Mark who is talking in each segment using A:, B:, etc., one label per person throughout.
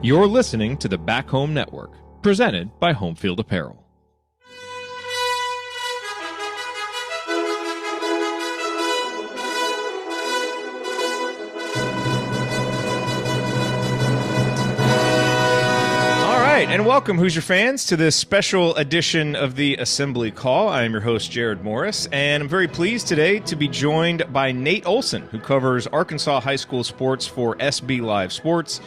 A: You're listening to the Back Home Network, presented by Homefield Apparel. And welcome, Hoosier fans, to this special edition of the Assembly Call. I am your host, Jerod Morris, and I'm very pleased today to be joined by Nate Olson, who covers Arkansas high school sports for SBLive Sports,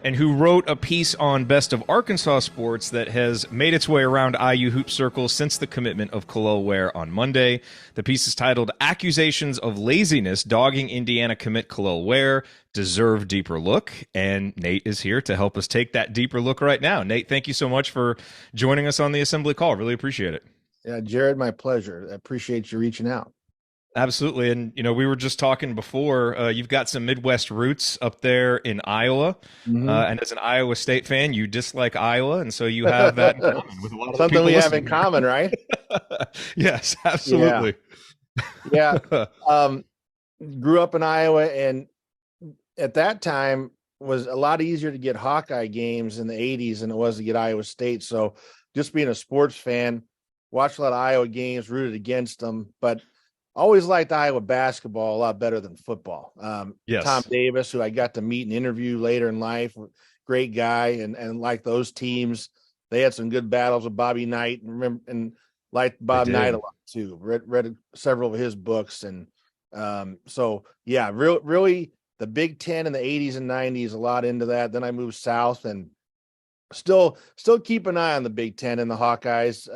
A: and who wrote a piece on Best of Arkansas Sports that has made its way around IU hoop circles since the commitment of Kel'el Ware on Monday. The piece is titled "Accusations of Laziness Dogging Indiana Commit Kel'el Ware Deserve Deeper Look," and Nate is here to help us take that deeper look right now. Nate, thank you so much for joining us on the Assembly Call. Really appreciate it.
B: Yeah, Jerod, my pleasure. I appreciate you reaching out.
A: Absolutely. And, you know, we were just talking before, you've got some Midwest roots up there in Iowa. And as an Iowa State fan, you dislike Iowa. And so you have that in common with a lot of
B: something we have in common, right?
A: Yes, absolutely.
B: Yeah. Grew up in Iowa, and at that time was a lot easier to get Hawkeye games in the 80s than it was to get Iowa State. So just being a sports fan, watched a lot of Iowa games, rooted against them, but always liked Iowa basketball a lot better than football.
A: Yes.
B: Tom Davis, who I got to meet and interview later in life, great guy, and like those teams, they had some good battles with Bobby Knight, and liked Bob Knight a lot too. Read several of his books, and so yeah, really the Big Ten in the 80s and 90s, a lot into that. Then I moved south, and still keep an eye on the Big Ten and the Hawkeyes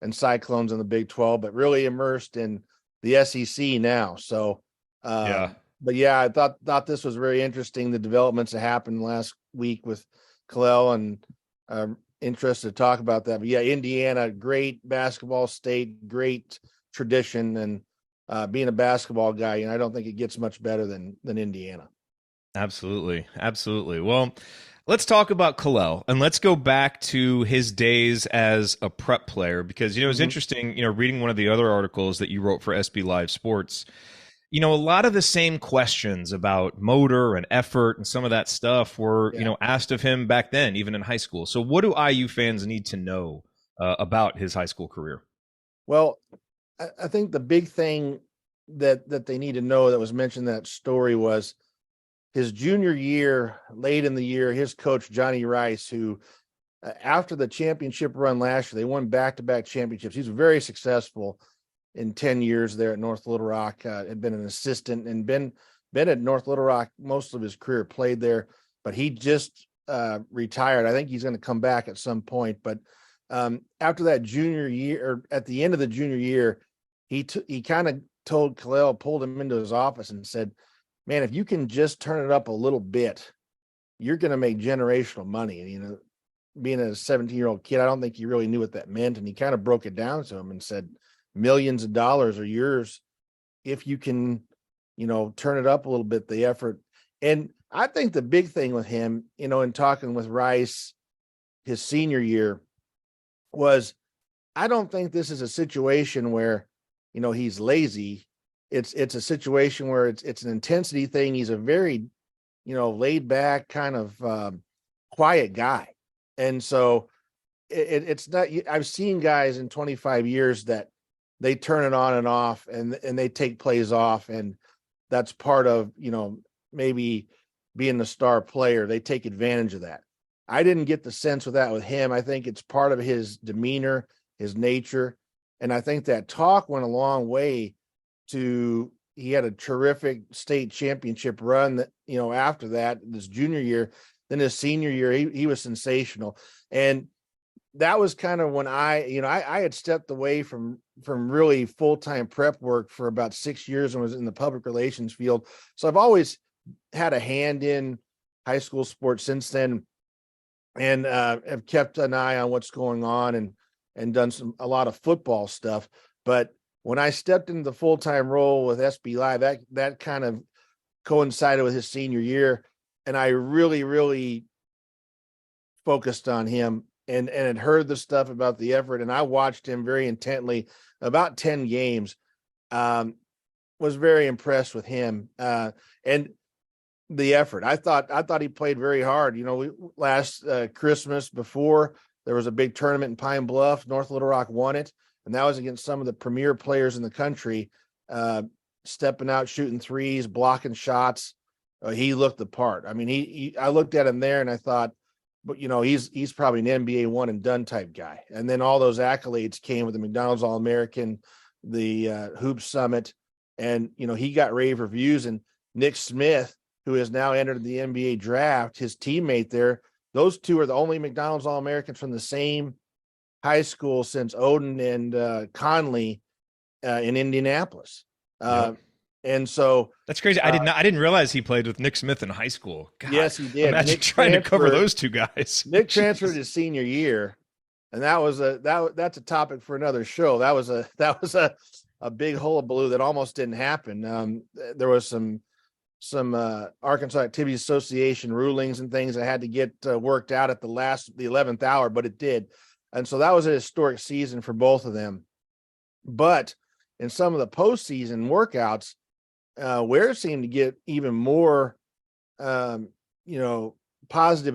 B: and Cyclones in the Big 12, but really immersed in the SEC now. So, but yeah, I thought this was very interesting. The developments that happened last week with Kel'el, and interested to talk about that. But yeah, Indiana, great basketball state, great tradition, and being a basketball guy, I don't think it gets much better than Indiana.
A: Absolutely. Well, let's talk about Kel'el, and let's go back to his days as a prep player, because, it's interesting, reading one of the other articles that you wrote for SBLive Sports, a lot of the same questions about motor and effort and some of that stuff were, asked of him back then, even in high school. So what do IU fans need to know about his high school career?
B: Well, I think the big thing that they need to know that was mentioned in that story was his junior year, late in the year, his coach, Johnny Rice, who after the championship run last year, they won back-to-back championships. He's very successful in 10 years there at North Little Rock, had been an assistant and been at North Little Rock most of his career, played there, but he just retired. I think he's going to come back at some point. But after that junior year, or at the end of the junior year, he kind of told Kel'el, pulled him into his office and said, "Man, if you can just turn it up a little bit, you're going to make generational money." And, being a 17-year-old kid, I don't think he really knew what that meant. And he kind of broke it down to him and said, millions of dollars are yours if you can, turn it up a little bit, the effort. And I think the big thing with him, in talking with Rice his senior year, was I don't think this is a situation where, he's lazy. It's a situation where it's an intensity thing. He's a very, laid back kind of quiet guy. And so it's not, I've seen guys in 25 years that they turn it on and off, and they take plays off. And that's part of, maybe being the star player. They take advantage of that. I didn't get the sense of that with him. I think it's part of his demeanor, his nature. And I think that talk went a long way to, he had a terrific state championship run that, after that, this junior year, then his senior year, he was sensational. And that was kind of when I had stepped away from really full-time prep work for about 6 years and was in the public relations field. So I've always had a hand in high school sports since then, and have kept an eye on what's going on and done a lot of football stuff. But when I stepped into the full-time role with SBLive, that kind of coincided with his senior year. And I really, really focused on him and had heard the stuff about the effort. And I watched him very intently, about 10 games, was very impressed with him. And the effort. I thought he played very hard. Last Christmas before there was a big tournament in Pine Bluff, North Little Rock won it, and that was against some of the premier players in the country, stepping out, shooting threes, blocking shots. He looked the part. I mean, I looked at him there and I thought, but he's probably an NBA one and done type guy. And then all those accolades came with the McDonald's All-American, the Hoop Summit, and he got rave reviews. And Nick Smith, who has now entered the NBA draft, his teammate there, those two are the only McDonald's All-Americans from the same high school since Odin and Conley in Indianapolis.
A: Yep.
B: And so
A: that's crazy. I didn't realize he played with Nick Smith in high school. God,
B: yes, he did.
A: Imagine trying to cover those two guys.
B: Nick transferred his senior year, and that's a topic for another show. That was a big hullabaloo that almost didn't happen. There was some Arkansas Activities Association rulings and things that had to get worked out at the 11th hour, but it did. And so that was a historic season for both of them. But in some of the postseason workouts, Ware seemed to get even more, positive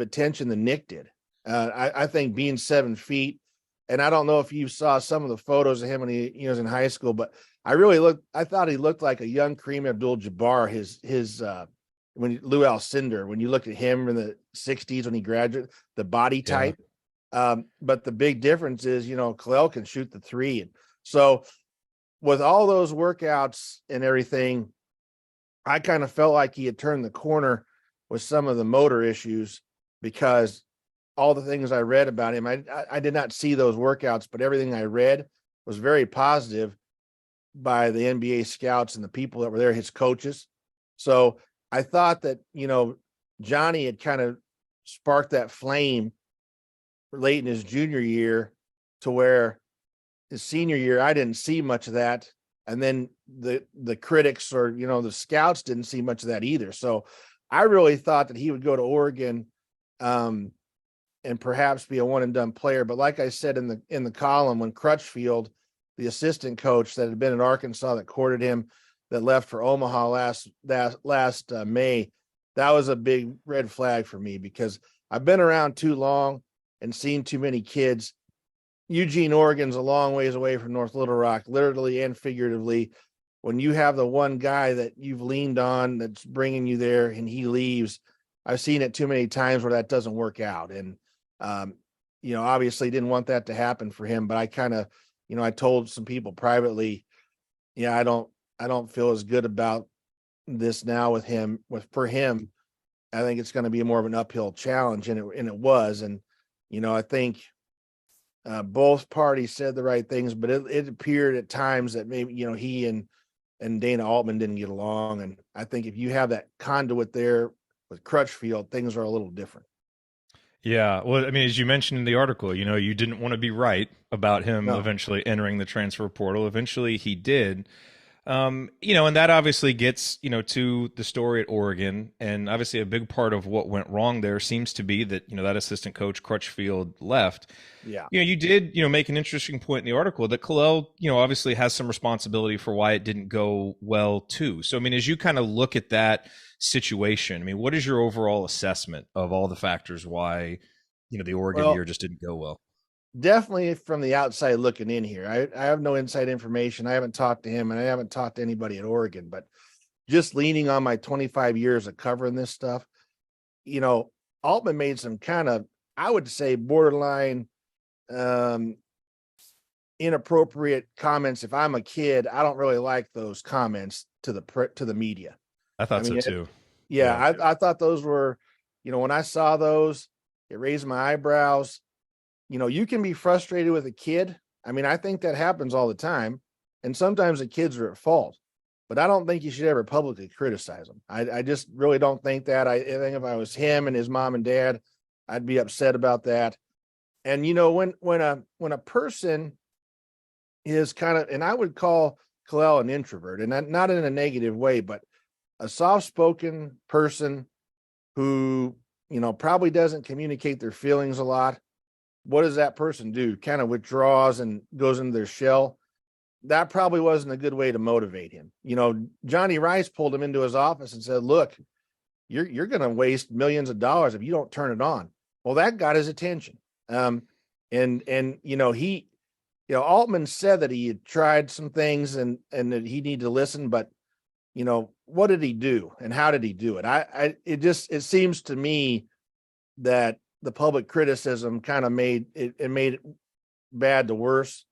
B: attention than Nick did. I think being 7 feet, and I don't know if you saw some of the photos of him when he was in high school, but I thought he looked like a young Kareem Abdul-Jabbar. When Lou Alcindor, when you look at him in the 60s when he graduated, the body type. Yeah. But the big difference is, Kel'el can shoot the three. And so with all those workouts and everything, I kind of felt like he had turned the corner with some of the motor issues, because all the things I read about him, I did not see those workouts, but everything I read was very positive by the NBA scouts and the people that were there, his coaches. So I thought that, Johnny had kind of sparked that flame late in his junior year, to where his senior year, I didn't see much of that. And then the critics or, the scouts didn't see much of that either. So I really thought that he would go to Oregon and perhaps be a one and done player. But like I said in the column, when Crutchfield, the assistant coach that had been at Arkansas that courted him, that left for Omaha last May, that was a big red flag for me, because I've been around too long and seen too many kids. Eugene, Oregon's a long ways away from North Little Rock, literally and figuratively. When you have the one guy that you've leaned on that's bringing you there and he leaves, I've seen it too many times where that doesn't work out. And, obviously didn't want that to happen for him, but I kind of, I told some people privately, I don't feel as good about this now with him. For him, I think it's going to be more of an uphill challenge, and it was. And, I think both parties said the right things, but it appeared at times that maybe, he and Dana Altman didn't get along. And I think if you have that conduit there with Crutchfield, things are a little different.
A: Yeah. Well, I mean, as you mentioned in the article, you didn't want to be right about him eventually entering the transfer portal. Eventually he did. And that obviously gets, to the story at Oregon. And obviously a big part of what went wrong there seems to be that, that assistant coach Crutchfield left.
B: Yeah.
A: You did, make an interesting point in the article that Kel'el, obviously has some responsibility for why it didn't go well too. So, I mean, as you kind of look at that situation, I mean, what is your overall assessment of all the factors why, the Oregon year just didn't go well?
B: Definitely from the outside looking in here. I have no inside information. I haven't talked to him and I haven't talked to anybody at Oregon, but just leaning on my 25 years of covering this stuff, Altman made some kind of, I would say, borderline inappropriate comments. If I'm a kid, I don't really like those comments to the media.
A: I thought so too.
B: I thought those were, when I saw those, it raised my eyebrows. You can be frustrated with a kid. I mean, I think that happens all the time. And sometimes the kids are at fault, but I don't think you should ever publicly criticize them. I just really don't think that. I think if I was him and his mom and dad, I'd be upset about that. And, when a person is kind of, and I would call Kel'el an introvert, and not in a negative way, but a soft-spoken person who, probably doesn't communicate their feelings a lot. What does that person do? Kind of withdraws and goes into their shell. That probably wasn't a good way to motivate him. Johnny Rice pulled him into his office and said, look, you're going to waste millions of dollars if you don't turn it on. Well, that got his attention. And Altman said that he had tried some things and that he needed to listen, but what did he do and how did he do it? It seems to me that the public criticism kind of made it bad to worse.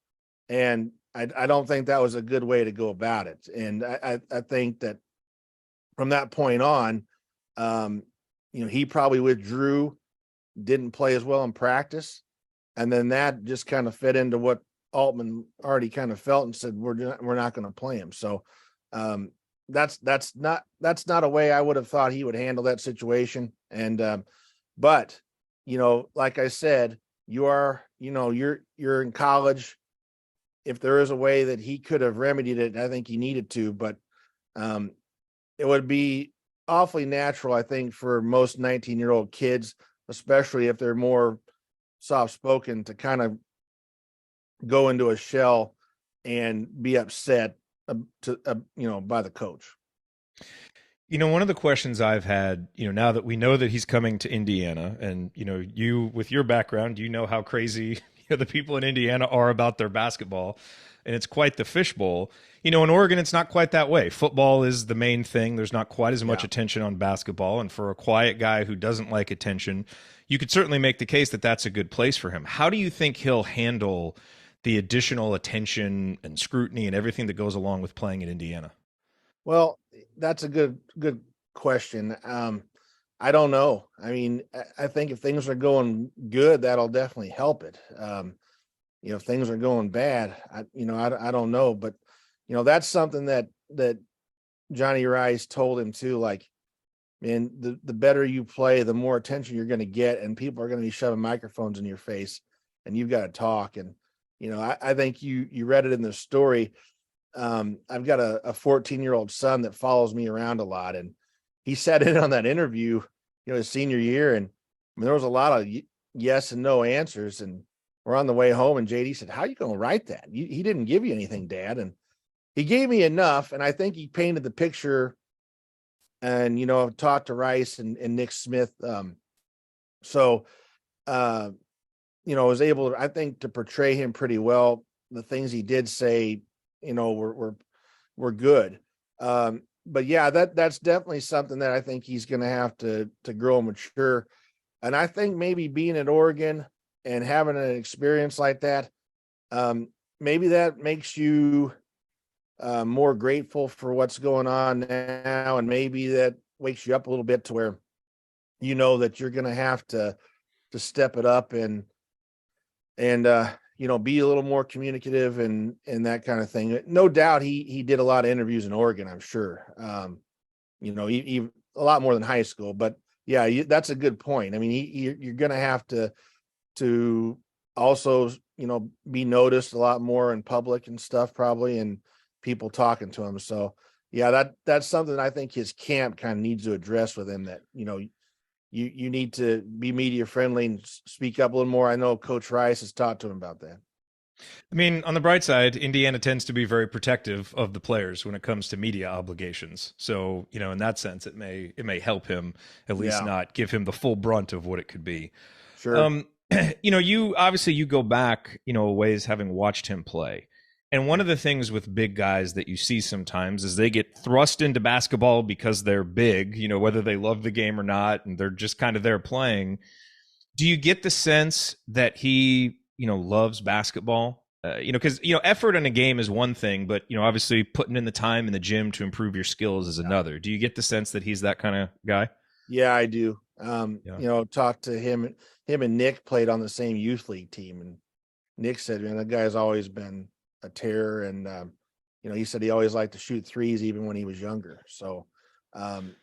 B: And I don't think that was a good way to go about it. And I think that from that point on, he probably withdrew, didn't play as well in practice. And then that just kind of fed into what Altman already kind of felt and said, we're not going to play him. So that's not a way I would have thought he would handle that situation. And, but, like I said, you're in college. If there is a way that he could have remedied it, I think he needed to, but it would be awfully natural, I think, for most 19-year-old kids, especially if they're more soft-spoken, to kind of go into a shell and be upset by the coach.
A: One of the questions I've had, now that we know that he's coming to Indiana, and, you, with your background, how crazy the people in Indiana are about their basketball, and it's quite the fishbowl. In Oregon, it's not quite that way. Football is the main thing. There's not quite as much attention on basketball. And for a quiet guy who doesn't like attention, you could certainly make the case that that's a good place for him. How do you think he'll handle the additional attention and scrutiny and everything that goes along with playing in Indiana?
B: Well, that's a good question. I don't know. I mean, I think if things are going good, that'll definitely help it. If things are going bad, I don't know, but that's something that Johnny Rice told him too. Like, man, the better you play, the more attention you're going to get, and people are going to be shoving microphones in your face, and you've got to talk. And I think you read it in the story. I've got a 14-year-old son that follows me around a lot, and he sat in on that interview, his senior year, and there was a lot of yes and no answers. And we're on the way home, and JD said, "How are you going to write that? He didn't give you anything, Dad." And he gave me enough, and I think he painted the picture. And I've talked to Rice and Nick Smith, so I was able to, I think, to portray him pretty well. The things he did say, were good. But yeah, that's definitely something that I think he's going to have to grow and mature. And I think maybe being at Oregon and having an experience like that, maybe that makes you more grateful for what's going on now. And maybe that wakes you up a little bit to where, that you're going to have to step it up and be a little more communicative and that kind of thing. No doubt he did a lot of interviews in Oregon, I'm sure. He a lot more than high school, but yeah, that's a good point. I mean, you're going to have to also, be noticed a lot more in public and stuff, probably, and people talking to him. So yeah, that's something I think his camp kind of needs to address with him, that, you need to be media friendly and speak up a little more. I know Coach Rice has talked to him about that.
A: I mean, on the bright side, Indiana tends to be very protective of the players when it comes to media obligations. So, in that sense, it may help him at least not give him the full brunt of what it could be.
B: Sure.
A: You go back, a ways, having watched him play. And one of the things with big guys that you see sometimes is they get thrust into basketball because they're big, whether they love the game or not, and they're just kind of there playing. Do you get the sense that he, loves basketball? Because, effort in a game is one thing, but, obviously putting in the time in the gym to improve your skills is another. Do you get the sense that he's that kind of guy?
B: Yeah, I do. Talked to him and Nick played on the same youth league team. And Nick said, man, that guy's always been a terror. And, he said he always liked to shoot threes even when he was younger. So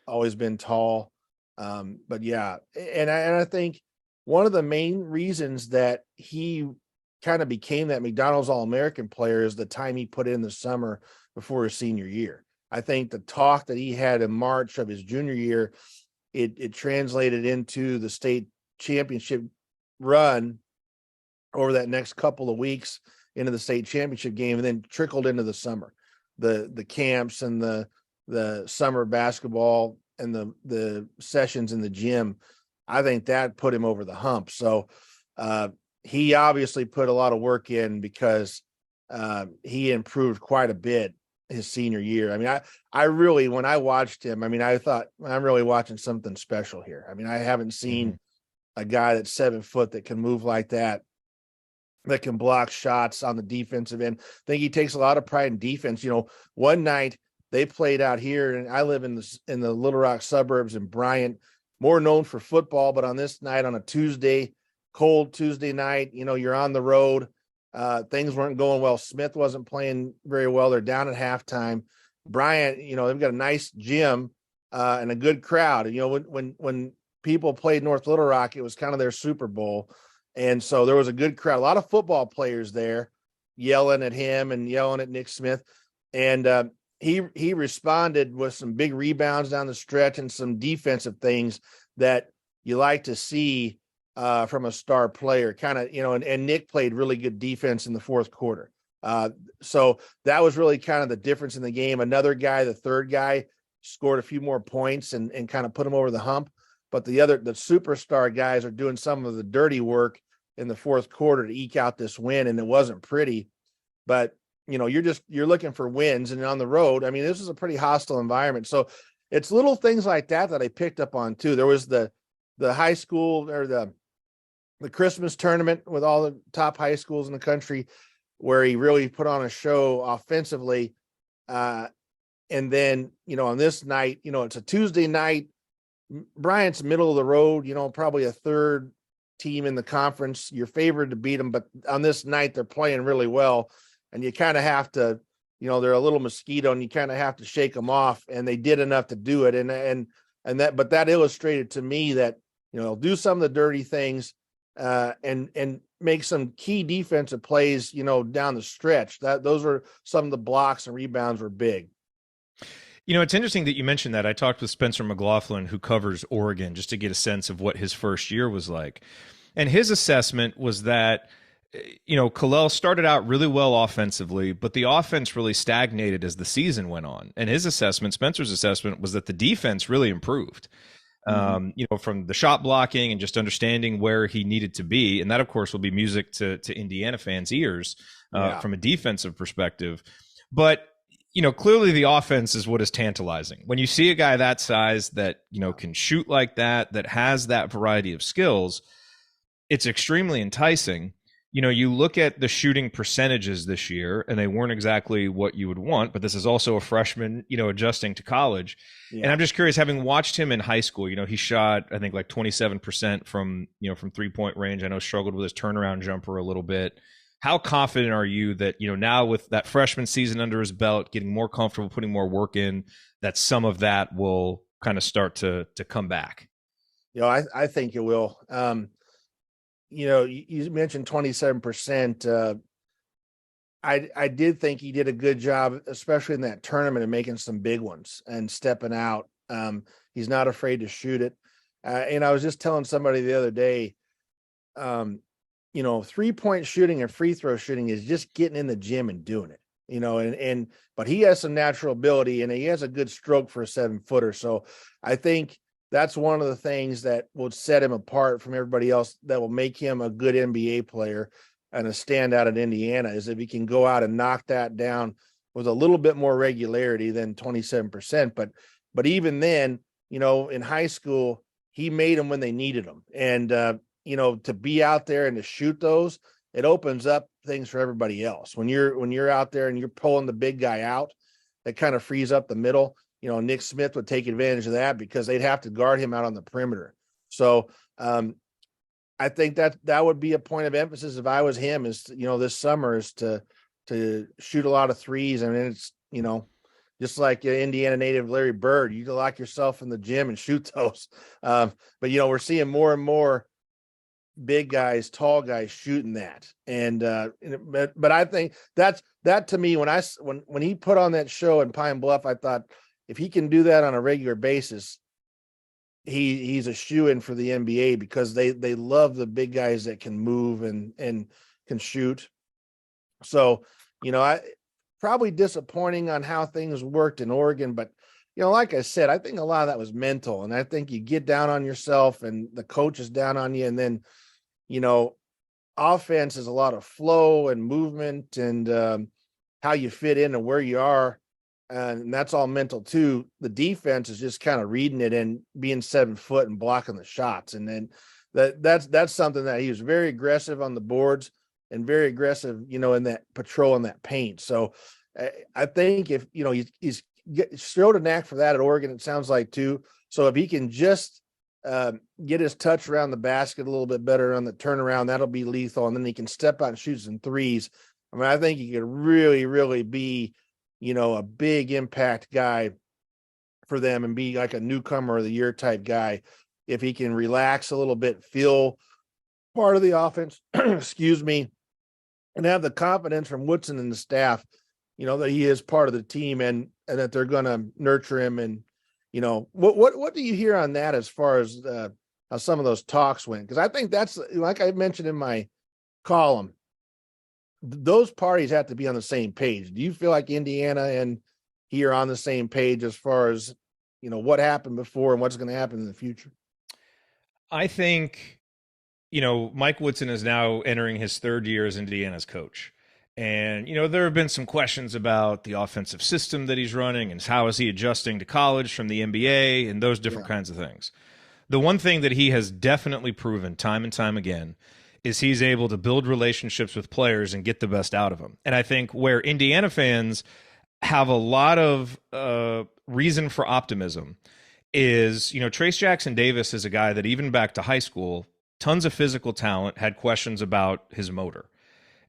B: always been tall. But yeah, and I think one of the main reasons that he kind of became that McDonald's All-American player is the time he put in the summer before his senior year. I think the talk that he had in March of his junior year, it translated into the state championship run over that next couple of weeks into the state championship game, and then trickled into the summer, the camps and the summer basketball the sessions in the gym, I think that put him over the hump. So he obviously put a lot of work in because he improved quite a bit his senior year. I mean, I really, when I watched him, I mean, I thought I'm really watching something special here. I mean, I haven't seen a guy that's 7 foot that can move like that can block shots on the defensive end. I think he takes a lot of pride in defense. You know, one night they played out here, and I live in the Little Rock suburbs in Bryant, more known for football, but on this night, on a Tuesday, cold Tuesday night, you know, you're on the road. Things weren't going well. Smith wasn't playing very well. They're down at halftime. Bryant, you know, they've got a nice gym and a good crowd. And, you know, when people played North Little Rock, it was kind of their Super Bowl. And so there was a good crowd, a lot of football players there yelling at him and yelling at Nick Smith. And he responded with some big rebounds down the stretch and some defensive things that you like to see from a star player, kind of, you know, and Nick played really good defense in the fourth quarter. So that was really kind of the difference in the game. Another guy, the third guy, scored a few more points and kind of put him over the hump. But the superstar guys are doing some of the dirty work in the fourth quarter to eke out this win. And it wasn't pretty, but you know, you're looking for wins, and on the road, I mean, this is a pretty hostile environment. So it's little things like that I picked up on too. There was the high school or the Christmas tournament with all the top high schools in the country where he really put on a show offensively. And then, you know, on this night, you know, it's a Tuesday night, Bryant's middle of the road, you know, probably a third team in the conference. You're favored to beat them, but on this night they're playing really well, and you kind of have to, you know, they're a little mosquito, and you kind of have to shake them off. And they did enough to do it, but that illustrated to me that, you know, do some of the dirty things and make some key defensive plays, you know, down the stretch. Those were some of the blocks and rebounds were big.
A: You know, it's interesting that you mentioned that. I talked with Spencer McLaughlin, who covers Oregon, just to get a sense of what his first year was like. And his assessment was that, you know, Kel'el started out really well offensively, but the offense really stagnated as the season went on. And his assessment, Spencer's assessment, was that the defense really improved. You know, from the shot blocking and just understanding where he needed to be. And that, of course, will be music to Indiana fans' ears from a defensive perspective. But you know, clearly the offense is what is tantalizing. When you see a guy that size that, you know, can shoot like that has that variety of skills, it's extremely enticing. You know, you look at the shooting percentages this year, and they weren't exactly what you would want, but this is also a freshman, you know, adjusting to college. Yeah. And I'm just curious, having watched him in high school, you know, he shot, I think, like 27% from 3-point range. I know struggled with his turnaround jumper a little bit. How confident are you that, you know, now with that freshman season under his belt, getting more comfortable, putting more work in, that some of that will kind of start to come back?
B: You know, I think it will. You know, you mentioned 27%. I did think he did a good job, especially in that tournament, of making some big ones and stepping out. He's not afraid to shoot it. And I was just telling somebody the other day, you know, 3-point shooting and free throw shooting is just getting in the gym and doing it, you know, but he has some natural ability and he has a good stroke for a 7-footer. So I think that's one of the things that will set him apart from everybody else, that will make him a good NBA player and a standout at Indiana, is if he can go out and knock that down with a little bit more regularity than 27%. But even then, you know, in high school, he made them when they needed them. And, you know, to be out there and to shoot those, it opens up things for everybody else. When you're out there and you're pulling the big guy out, that kind of frees up the middle. You know, Nick Smith would take advantage of that because they'd have to guard him out on the perimeter. So I think that would be a point of emphasis if I was him, is, you know, this summer is to shoot a lot of threes. I mean, it's, you know, just like Indiana native Larry Bird, you lock yourself in the gym and shoot those. But, you know, we're seeing more and more big guys, tall guys shooting that. And but I think that to me, when he put on that show in Pine Bluff, I thought if he can do that on a regular basis, he's a shoo-in for the NBA, because they love the big guys that can move and can shoot. So, you know, I probably disappointing on how things worked in Oregon, but like I said, I think a lot of that was mental, and I think you get down on yourself and the coach is down on you. And then, you know, offense is a lot of flow and movement and how you fit in and where you are. And that's all mental too. The defense is just kind of reading it and being 7 foot and blocking the shots. And then that's something that he was very aggressive on the boards and very aggressive, in that patrol and that paint. So I think if, he's showed a knack for that at Oregon, it sounds like too. So if he can just get his touch around the basket a little bit better on the turnaround, that'll be lethal. And then he can step out and shoot some threes. I mean, I think he could really, really be, a big impact guy for them and be like a newcomer of the year type guy. If he can relax a little bit, feel part of the offense, excuse me, and have the confidence from Woodson and the staff, that he is part of the team and that they're going to nurture him. And, what do you hear on that as far as how some of those talks went? Because I think that's, like I mentioned in my column, those parties have to be on the same page. Do you feel like Indiana and he are on the same page as far as, what happened before and what's going to happen in the future?
A: I think, Mike Woodson is now entering his 3rd year as Indiana's coach. And, there have been some questions about the offensive system that he's running and how is he adjusting to college from the NBA and those different kinds of things. The one thing that he has definitely proven time and time again is he's able to build relationships with players and get the best out of them. And I think where Indiana fans have a lot of reason for optimism is, Trace Jackson Davis is a guy that even back to high school, tons of physical talent, had questions about his motor.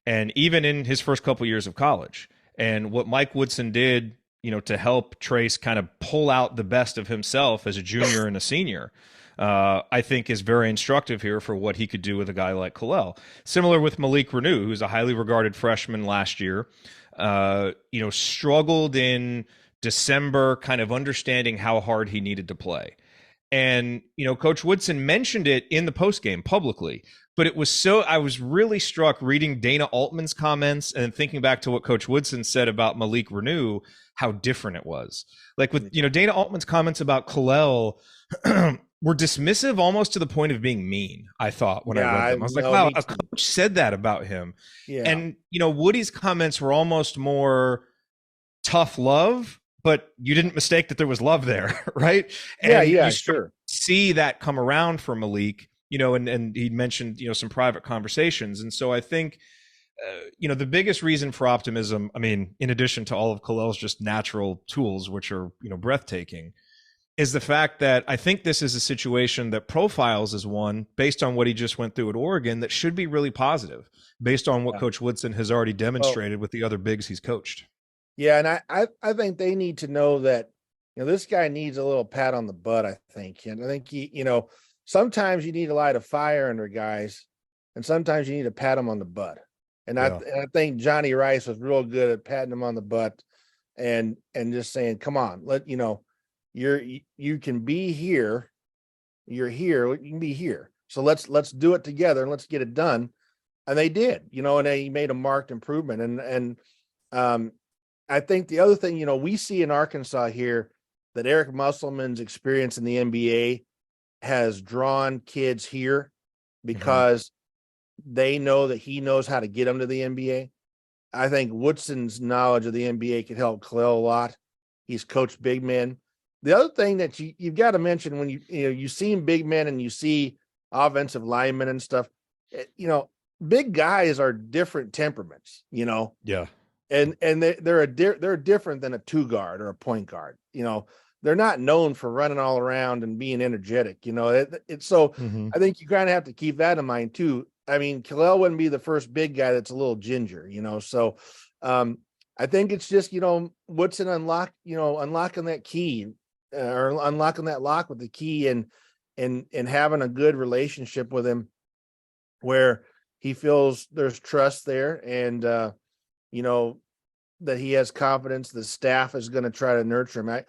A: And even in his first couple years of college, and what Mike Woodson did, to help Trace kind of pull out the best of himself as a junior and a senior, I think is very instructive here for what he could do with a guy like Kel'el. Similar with Malik Renew, who's a highly regarded freshman last year, struggled in December, kind of understanding how hard he needed to play. And, Coach Woodson mentioned it in the postgame publicly, but I was really struck reading Dana Altman's comments and thinking back to what Coach Woodson said about Malik Renew, how different it was. Like with, Dana Altman's comments about Kel'el were dismissive almost to the point of being mean, I thought, when I read them. I was like, wow, a coach said that about him. Yeah. And, Woody's comments were almost more tough love, but you didn't mistake that there was love there, right? And
B: you sure.
A: See that come around for Malik, and he mentioned, some private conversations. And so I think, the biggest reason for optimism, I mean, in addition to all of Kel'el's just natural tools, which are, breathtaking, is the fact that I think this is a situation that profiles as one based on what he just went through at Oregon that should be really positive based on what Coach Woodson has already demonstrated with the other bigs he's coached.
B: Yeah. And I think they need to know that, this guy needs a little pat on the butt, I think. And I think sometimes you need to light a fire under guys and sometimes you need to pat them on the butt. And I think Johnny Rice was real good at patting him on the butt and just saying, come on, you can be here. You're here. You can be here. So let's do it together and let's get it done. And they did, and they made a marked improvement. And I think the other thing, we see in Arkansas here that Eric Musselman's experience in the NBA has drawn kids here because they know that he knows how to get them to the NBA. I think Woodson's knowledge of the NBA could help Kel'el a lot. He's coached big men. The other thing that you've got to mention when you see big men and you see offensive linemen and stuff, big guys are different temperaments, Yeah. And they're different than a 2 guard or a point guard. They're not known for running all around and being energetic. I think you kind of have to keep that in mind too. I mean, Kel'el wouldn't be the first big guy that's a little ginger, so I think it's just, Woodson unlocking that key or unlocking that lock with the key and having a good relationship with him where he feels there's trust there and, that he has confidence. The staff is going to try to nurture him.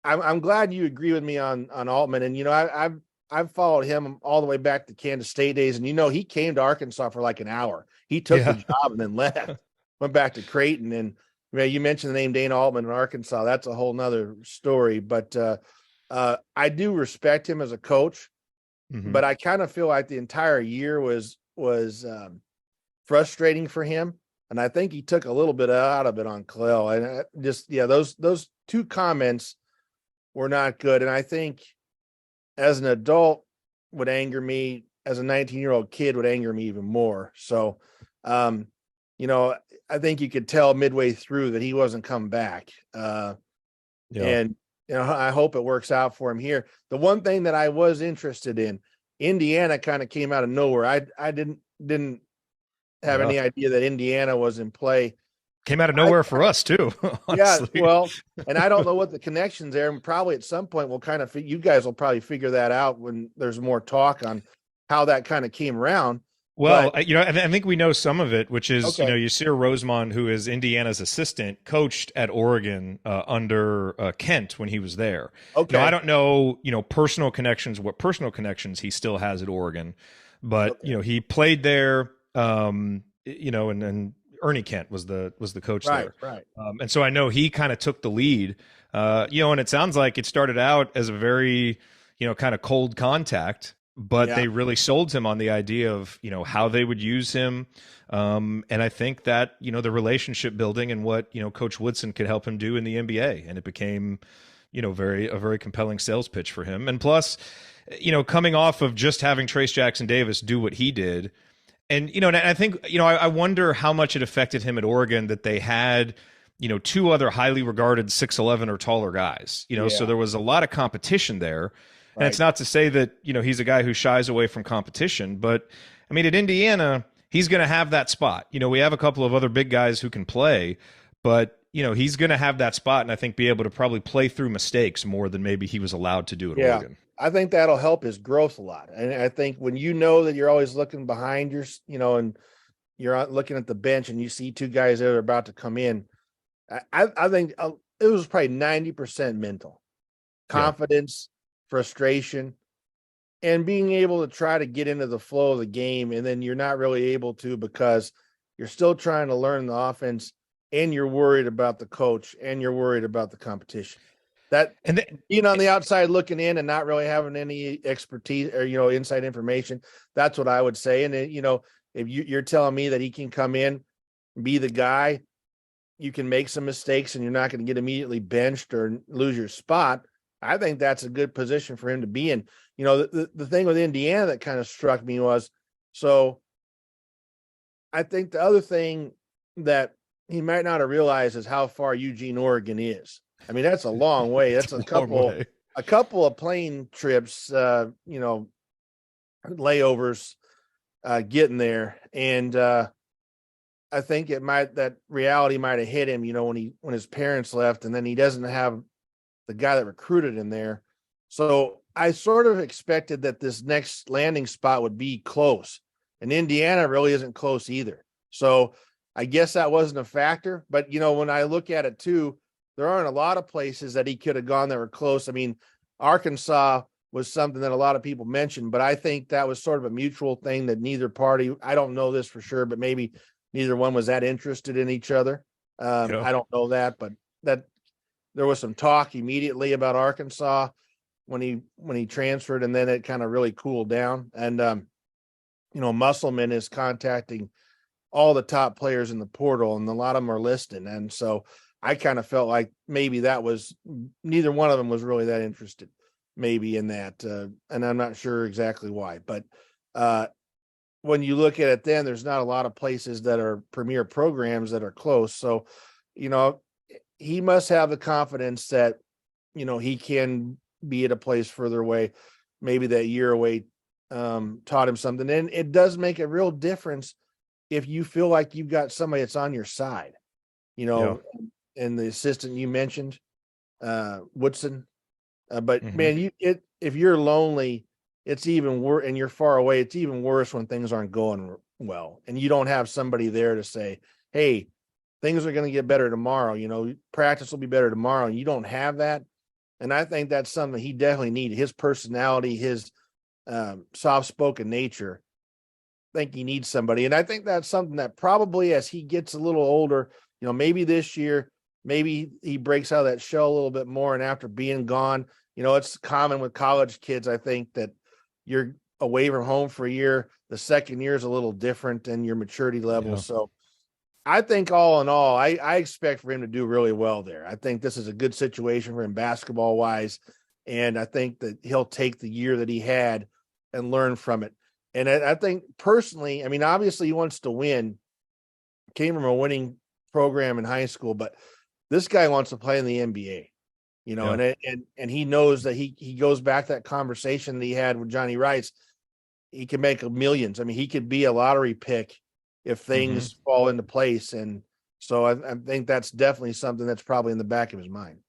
B: I'm glad you agree with me on Altman. And, I've followed him all the way back to Kansas State days. And, he came to Arkansas for like an hour. He took the job and then left, went back to Creighton. And You mentioned the name Dana Altman in Arkansas. That's a whole nother story. But I do respect him as a coach,
A: Mm-hmm.
B: but I kind of feel like the entire year was frustrating for him, and I think he took a little bit out of it on Kel'el. And those two comments were not good. And I think as an adult would anger me, as a 19-year-old kid would anger me even more. So, I think you could tell midway through that he wasn't coming back.
A: Yeah.
B: And I hope it works out for him here. The one thing that I was interested in, Indiana kind of came out of nowhere. I didn't have any idea that Indiana was in play.
A: Came out of nowhere for us too. Honestly.
B: Yeah, well, and I don't know what the connections there. And probably at some point we'll kind of you guys will probably figure that out when there's more talk on how that kind of came around.
A: Well, I think we know some of it, which is,
B: Okay.
A: Yasir Rosemond, who is Indiana's assistant, coached at Oregon under Kent when he was there.
B: Okay.
A: I don't know, personal connections, what personal connections he still has at Oregon, but, he played there, and Ernie Kent was the coach there.
B: Right.
A: And so I know he kind of took the lead, and it sounds like it started out as a very, kind of cold contact, but they really sold him on the idea of, how they would use him. And I think that, the relationship building and what, Coach Woodson could help him do in the NBA. And it became, a very compelling sales pitch for him. And plus, coming off of just having Trace Jackson Davis do what he did. And, and I think, I wonder how much it affected him at Oregon that they had, two other highly regarded 6'11" or taller guys, so there was a lot of competition there. And it's not to say that, he's a guy who shies away from competition, but I mean, at Indiana, he's going to have that spot. We have a couple of other big guys who can play, but, he's going to have that spot and I think be able to probably play through mistakes more than maybe he was allowed to do at Oregon.
B: I think that'll help his growth a lot. And I think when that you're always looking behind your, and you're looking at the bench and you see two guys that are about to come in, I think it was probably 90% mental confidence, frustration, and being able to try to get into the flow of the game. And then you're not really able to because you're still trying to learn the offense and you're worried about the coach and you're worried about the competition. Being on the outside looking in and not really having any expertise or, inside information, that's what I would say. And, if you're telling me that he can come in, be the guy, you can make some mistakes and you're not going to get immediately benched or lose your spot. I think that's a good position for him to be in. The thing with Indiana that kind of struck me was, so I think the other thing that he might not have realized is how far Eugene, Oregon is. I mean, that's a long way. That's a couple of plane trips, layovers, getting there. And I think that reality might have hit him, when his parents left and then he doesn't have the guy that recruited him there. So I sort of expected that this next landing spot would be close, and Indiana really isn't close either. So I guess that wasn't a factor, but when I look at it too, there aren't a lot of places that he could have gone that were close. I mean, Arkansas was something that a lot of people mentioned, but I think that was sort of a mutual thing that neither party, I don't know this for sure, but maybe neither one was that interested in each other. I don't know that, but that there was some talk immediately about Arkansas when he transferred, and then it kind of really cooled down. And, Musselman is contacting all the top players in the portal, and a lot of them are listed. And so I kind of felt like maybe neither one of them was really that interested maybe in that. And I'm not sure exactly why, but when you look at it, then there's not a lot of places that are premier programs that are close. So, he must have the confidence that, he can be at a place further away. Maybe that year away taught him something. And it does make a real difference if you feel like you've got somebody that's on your side, and the assistant you mentioned, Woodson. But man, if you're lonely, it's even worse, and you're far away, it's even worse when things aren't going well and you don't have somebody there to say, hey, things are going to get better tomorrow. Practice will be better tomorrow. And you don't have that. And I think that's something he definitely needed. His personality, his soft-spoken nature. I think he needs somebody. And I think that's something that probably as he gets a little older, maybe this year, maybe he breaks out of that shell a little bit more. And after being gone, it's common with college kids, I think, that you're away from home for a year. The second year is a little different in your maturity level.
A: Yeah.
B: So I think all in all, I expect for him to do really well there. I think this is a good situation for him basketball wise. And I think that he'll take the year that he had and learn from it. And I think personally, I mean, obviously he wants to win, came from a winning program in high school, but this guy wants to play in the NBA,
A: Yeah.
B: and he knows that he goes back to that conversation that he had with Johnny Rice. He can make millions. I mean, he could be a lottery pick if things fall into place. And so I think that's definitely something that's probably in the back of his mind.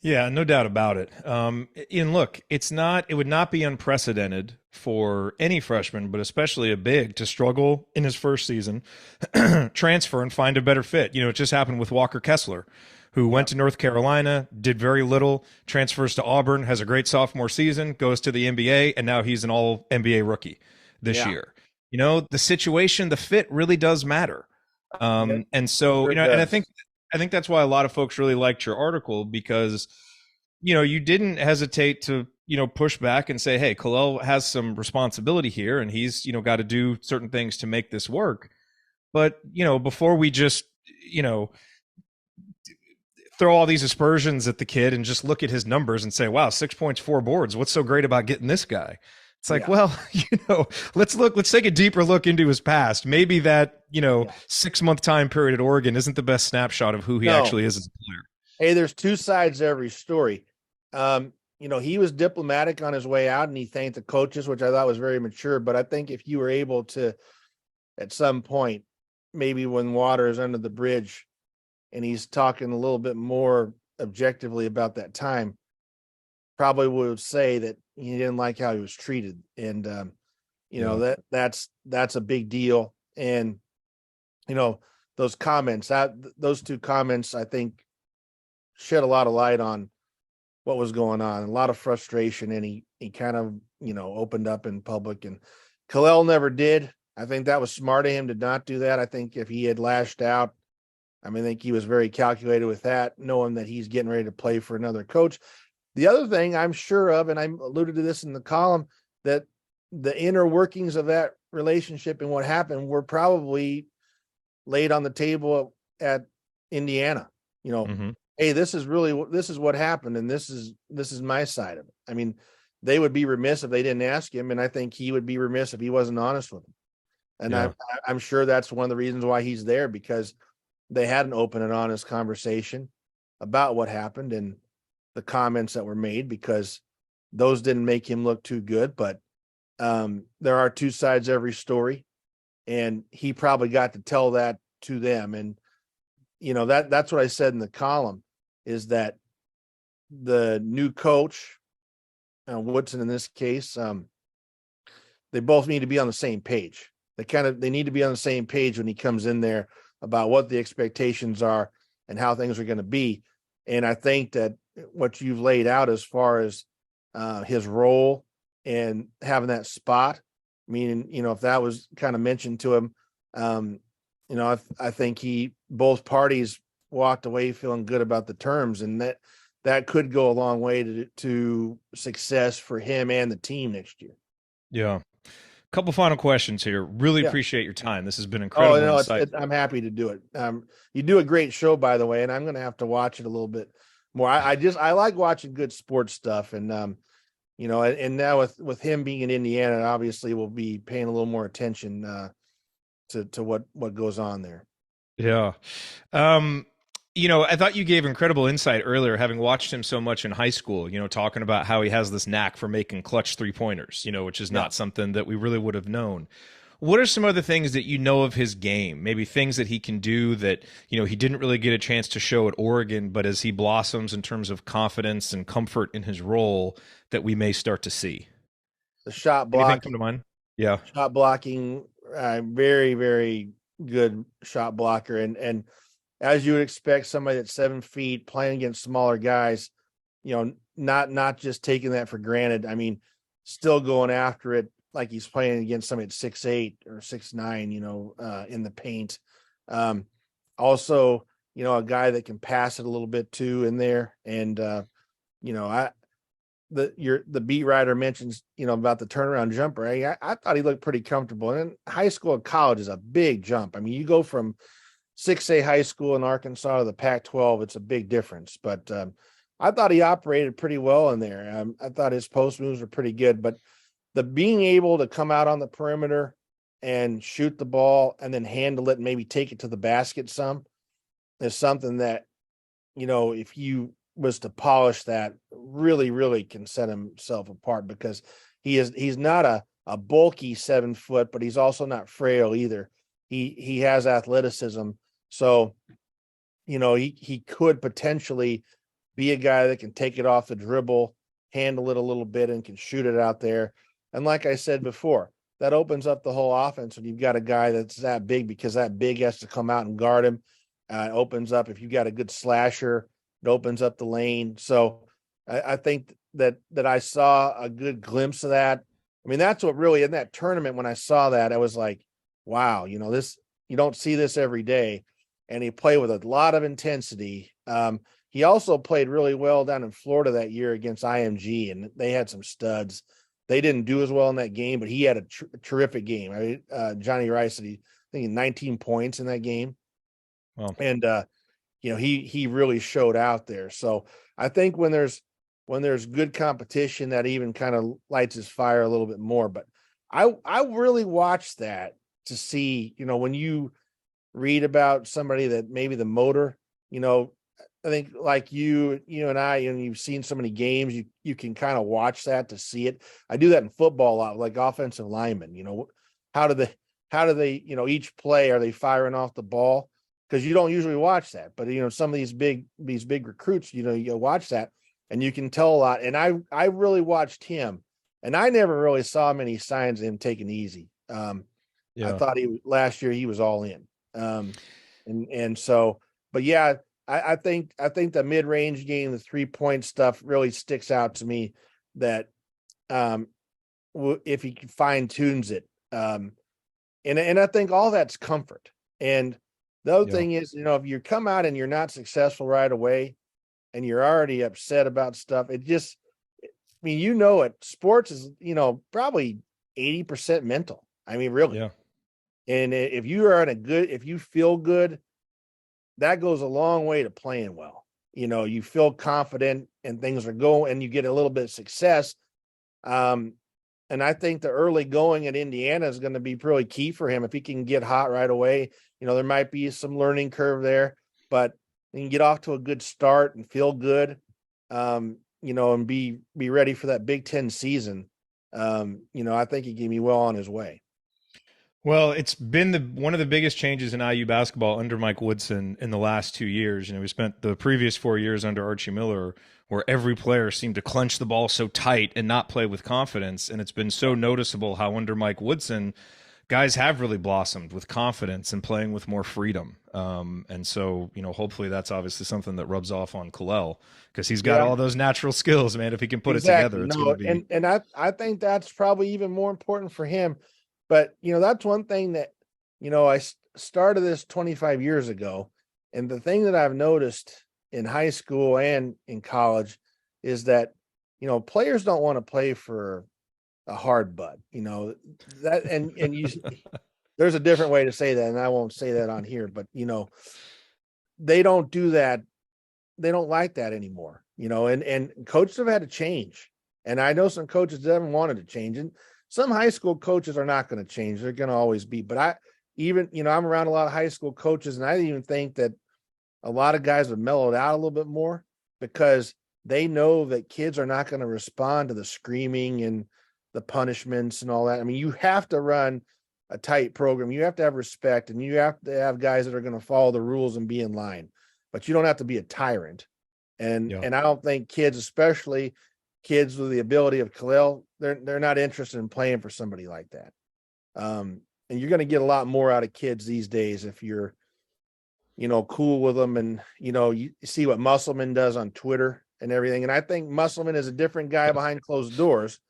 A: Yeah, no doubt about it. And look, it would not be unprecedented for any freshman, but especially a big, to struggle in his first season, transfer and find a better fit. It just happened with Walker Kessler, who went to North Carolina, did very little, transfers to Auburn, has a great sophomore season, goes to the NBA, and now he's an all NBA rookie this year. The situation, the fit really does matter. And so,
B: Sure
A: and I think that's why a lot of folks really liked your article, because, you didn't hesitate to, push back and say, hey, Kel'el has some responsibility here and he's, got to do certain things to make this work. But, before we just, throw all these aspersions at the kid and just look at his numbers and say, wow, 6 points, 4 boards. What's so great about getting this guy? It's like, well, let's take a deeper look into his past. Maybe that, 6-month time period at Oregon isn't the best snapshot of who he actually is as a player.
B: Hey, there's two sides to every story. He was diplomatic on his way out and he thanked the coaches, which I thought was very mature. But I think if you were able to, at some point, maybe when water is under the bridge and he's talking a little bit more objectively about that time, probably would say that he didn't like how he was treated. And, that's a big deal. And, those two comments, I think, shed a lot of light on what was going on, a lot of frustration. And he kind of, opened up in public, and Kel'el never did. I think that was smart of him to not do that. I think if he had lashed out, I think he was very calculated with that, knowing that he's getting ready to play for another coach. The other thing I'm sure of, and I alluded to this in the column, that the inner workings of that relationship and what happened were probably laid on the table at Indiana. Hey, this is what happened, and this is my side of it. They would be remiss if they didn't ask him, and I think he would be remiss if he wasn't honest with them. And I'm sure that's one of the reasons why he's there, because they had an open and honest conversation about what happened and the comments that were made, because those didn't make him look too good. But there are two sides to every story, and he probably got to tell that to them. And that's what I said in the column, is that the new coach, Woodson in this case, they both need to be on the same page. They need to be on the same page when he comes in there about what the expectations are and how things are going to be. And I think that what you've laid out as far as his role and having that spot, meaning, if that was kind of mentioned to him, I think both parties walked away feeling good about the terms, and that could go a long way to success for him and the team next year.
A: Yeah. Couple final questions here. Really appreciate your time. This has been incredible.
B: I'm happy to do it. You do a great show, by the way, and I'm going to have to watch it a little bit more. I like watching good sports stuff, and and now with him being in Indiana, obviously we'll be paying a little more attention to what goes on there.
A: Yeah. I thought you gave incredible insight earlier, having watched him so much in high school, talking about how he has this knack for making clutch 3-pointers, which is not something that we really would have known. What are some other things that of his game? Maybe things that he can do that, he didn't really get a chance to show at Oregon, but as he blossoms in terms of confidence and comfort in his role, that we may start to see?
B: The shot blocking.
A: Anything come to mind? Yeah.
B: Shot blocking, very, very good shot blocker. And as you would expect, somebody that's 7 feet playing against smaller guys, not just taking that for granted. Still going after it like he's playing against somebody at 6'8" or 6'9", in the paint. Also, a guy that can pass it a little bit too in there. And the beat writer mentions, about the turnaround jumper. I thought he looked pretty comfortable. And high school and college is a big jump. I mean, you go from 6A high school in Arkansas to the Pac-12, it's a big difference. But I thought he operated pretty well in there. I thought his post moves were pretty good. But the being able to come out on the perimeter and shoot the ball and then handle it and maybe take it to the basket some is something that, if you was to polish that, really, really can set himself apart, because he's not a bulky 7 foot, but he's also not frail either. He has athleticism. So, he could potentially be a guy that can take it off the dribble, handle it a little bit, and can shoot it out there. And like I said before, that opens up the whole offense when you've got a guy that's that big, because that big has to come out and guard him. It opens up, if you've got a good slasher, it opens up the lane. So I think that I saw a good glimpse of that. I mean, that's what really, in that tournament, when I saw that, I was like, wow, this, you don't see this every day. And he played with a lot of intensity. He also played really well down in Florida that year against IMG, and they had some studs. They didn't do as well in that game, but he had a terrific game. I mean, Johnny Rice said I think 19 points in that game.
A: Well,
B: and he really showed out there. So I think when there's good competition, that even kind of lights his fire a little bit more. But I really watched that to see, when you read about somebody that maybe the motor, I think like you and I, you've seen so many games, you can kind of watch that to see it. I do that in football a lot, like offensive linemen. How do they, each play, are they firing off the ball? Because you don't usually watch that. But some of these big recruits, you watch that and you can tell a lot. And I really watched him, and I never really saw many signs of him taking it easy. I thought last year he was all in. And so, but yeah. I think the mid-range game, the 3-point stuff really sticks out to me, that if he fine tunes it, and I think all that's comfort. And the other thing is, if you come out and you're not successful right away and you're already upset about stuff, sports is, probably 80% mental. I mean, really.
A: Yeah.
B: And if you feel good, that goes a long way to playing well. You feel confident and things are going, and you get a little bit of success. And I think the early going at Indiana is going to be really key for him. If he can get hot right away, there might be some learning curve there, but he can get off to a good start and feel good, and be ready for that Big Ten season. I think he can be well on his way.
A: Well, it's been one of the biggest changes in IU basketball under Mike Woodson in the last 2 years. We spent the previous 4 years under Archie Miller, where every player seemed to clench the ball so tight and not play with confidence. And it's been so noticeable how under Mike Woodson, guys have really blossomed with confidence and playing with more freedom. And so, hopefully that's obviously something that rubs off on Kel'el, because he's got all those natural skills, man. If he can put it together, it's going to be.
B: And I think that's probably even more important for him. But, that's one thing that, I started this 25 years ago. And the thing that I've noticed in high school and in college is that, players don't want to play for a hard bud, that, and you, there's a different way to say that. And I won't say that on here, but, they don't do that. They don't like that anymore, and coaches have had to change. And I know some coaches haven't wanted to change. And some high school coaches are not going to change. They're going to always be. But I'm around a lot of high school coaches, and I even think that a lot of guys have mellowed out a little bit more, because they know that kids are not going to respond to the screaming and the punishments and all that. I mean, you have to run a tight program. You have to have respect, and you have to have guys that are going to follow the rules and be in line, but you don't have to be a tyrant. And I don't think kids, especially kids with the ability of Kel'el, they're not interested in playing for somebody like that. And you're going to get a lot more out of kids these days if you're, cool with them. And, you see what Musselman does on Twitter and everything. And I think Musselman is a different guy behind closed doors.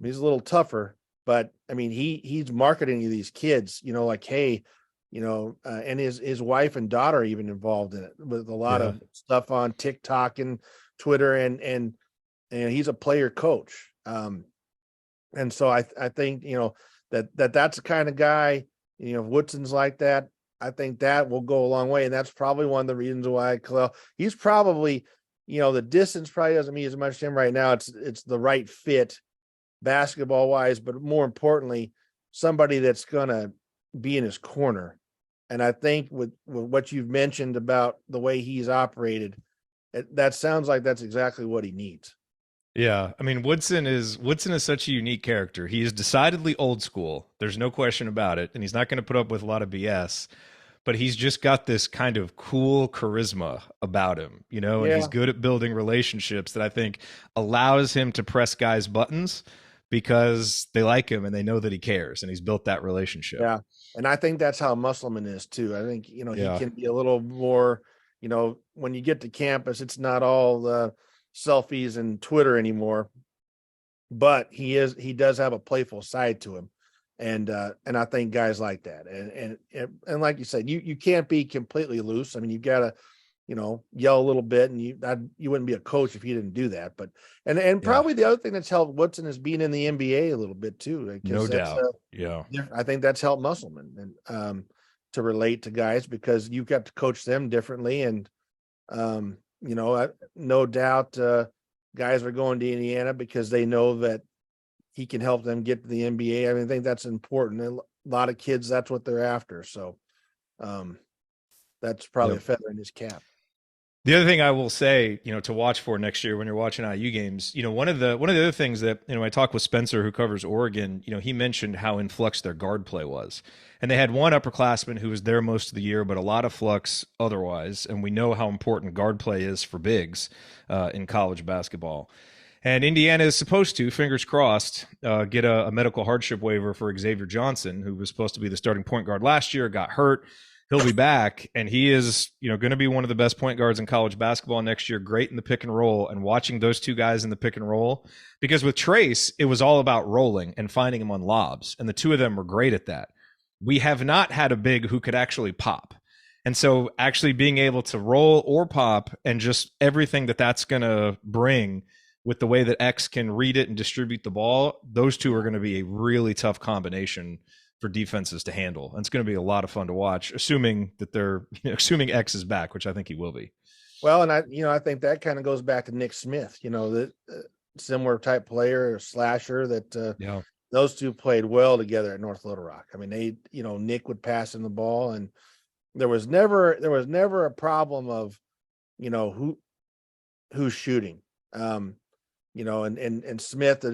B: He's a little tougher, but I mean, he's marketing to these kids, like, hey, and his wife and daughter are even involved in it with a lot of stuff on TikTok and Twitter, and he's a player coach. And so I think, that's the kind of guy, if Woodson's like that, I think that will go a long way. And that's probably one of the reasons why he's probably, the distance probably doesn't mean as much to him right now. It's the right fit basketball wise, but more importantly, somebody that's going to be in his corner. And I think with what you've mentioned about the way he's operated, that sounds like that's exactly what he needs.
A: Yeah, I mean Woodson is such a unique character. He is decidedly old school. There's no question about it, and he's not going to put up with a lot of BS. But he's just got this kind of cool charisma about him, and he's good at building relationships that I think allows him to press guys' buttons because they like him and they know that he cares, and he's built that relationship.
B: Yeah, and I think that's how Musselman is too. I think he can be a little more. When you get to campus, it's not all the selfies and Twitter anymore, but he does have a playful side to him, and I think guys like that, and like you said, you can't be completely loose. I mean, you've got to yell a little bit, and you wouldn't be a coach if you didn't do that. But and probably the other thing that's helped Woodson is being in the NBA a little bit too.
A: No doubt.
B: I think that's helped Musselman and to relate to guys because you've got to coach them differently, and no doubt guys are going to Indiana because they know that he can help them get to the NBA. I mean, I think that's important. A lot of kids, that's what they're after. So that's probably a feather in his cap.
A: The other thing I will say, to watch for next year when you're watching IU games, one of the other things that, I talked with Spencer, who covers Oregon, he mentioned how in flux their guard play was. And they had one upperclassman who was there most of the year, but a lot of flux otherwise. And we know how important guard play is for bigs in college basketball. And Indiana is supposed to, fingers crossed, get a medical hardship waiver for Xavier Johnson, who was supposed to be the starting point guard last year, got hurt. He'll be back, and he is, going to be one of the best point guards in college basketball next year. Great in the pick and roll, and watching those two guys in the pick and roll, because with Trace, it was all about rolling and finding him on lobs, and the two of them were great at that. We have not had a big who could actually pop, and so actually being able to roll or pop, and just everything that's going to bring with the way that X can read it and distribute the ball, those two are going to be a really tough combination for defenses to handle. And it's going to be a lot of fun to watch, assuming that assuming X is back, which I think he will be.
B: Well, and I think that kind of goes back to Nick Smith, the similar type player or slasher that those two played well together at North Little Rock. I mean, Nick would pass him the ball, and there was never a problem of, who's shooting. And Smith,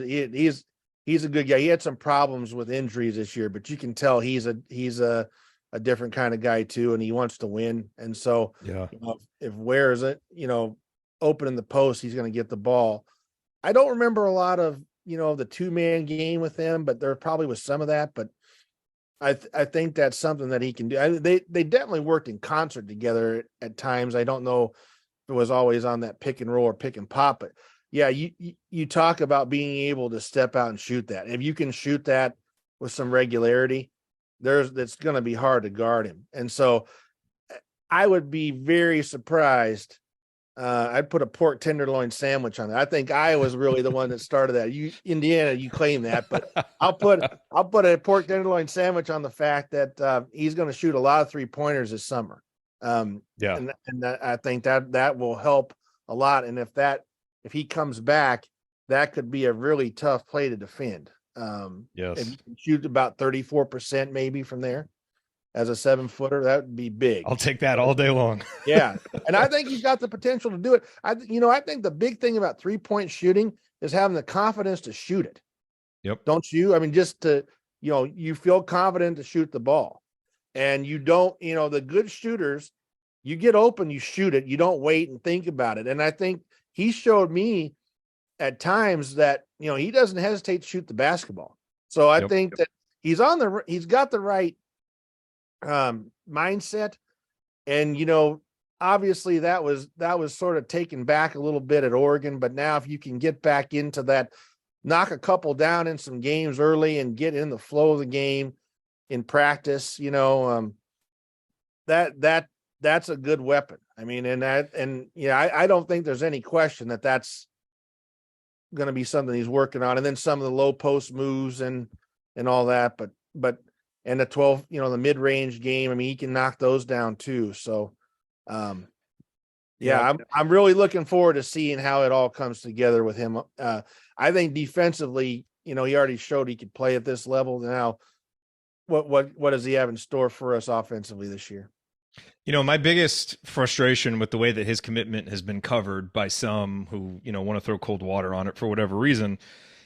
B: he's a good guy. He had some problems with injuries this year, but you can tell he's a different kind of guy too, and he wants to win. And so, if Ware is opening the post, he's going to get the ball. I don't remember a lot of the 2-man game with him, but there probably was some of that. But I think that's something that he can do. They definitely worked in concert together at times. I don't know if it was always on that pick and roll or pick and pop, but yeah, you talk about being able to step out and shoot that. If you can shoot that with some regularity, that's going to be hard to guard him. And so I would be very surprised. I'd put a pork tenderloin sandwich on it. I think I was really the one that started that. Indiana, you claim that, but I'll put a pork tenderloin sandwich on the fact that he's going to shoot a lot of 3-pointers this summer. And I think that will help a lot. And if he comes back, that could be a really tough play to defend. If you can shoot about 34% maybe from there as a 7-footer, that would be big.
A: I'll take that all day long.
B: Yeah. And I think he's got the potential to do it. I think the big thing about 3-point shooting is having the confidence to shoot it.
A: Yep.
B: Don't you? I mean, just to, you feel confident to shoot the ball, and you don't, the good shooters, you get open, you shoot it. You don't wait and think about it. And I think he showed me at times that, he doesn't hesitate to shoot the basketball. So I think that he's got the right mindset. And, obviously that was sort of taken back a little bit at Oregon, but now if you can get back into that, knock a couple down in some games early and get in the flow of the game in practice, that's a good weapon. I mean, I don't think there's any question that that's going to be something he's working on. And then some of the low post moves and all that, but and the 12, the mid-range game, I mean, he can knock those down too. So, I'm really looking forward to seeing how it all comes together with him. I think defensively, he already showed he could play at this level. Now, what does he have in store for us offensively this year?
A: My biggest frustration with the way that his commitment has been covered by some who, want to throw cold water on it for whatever reason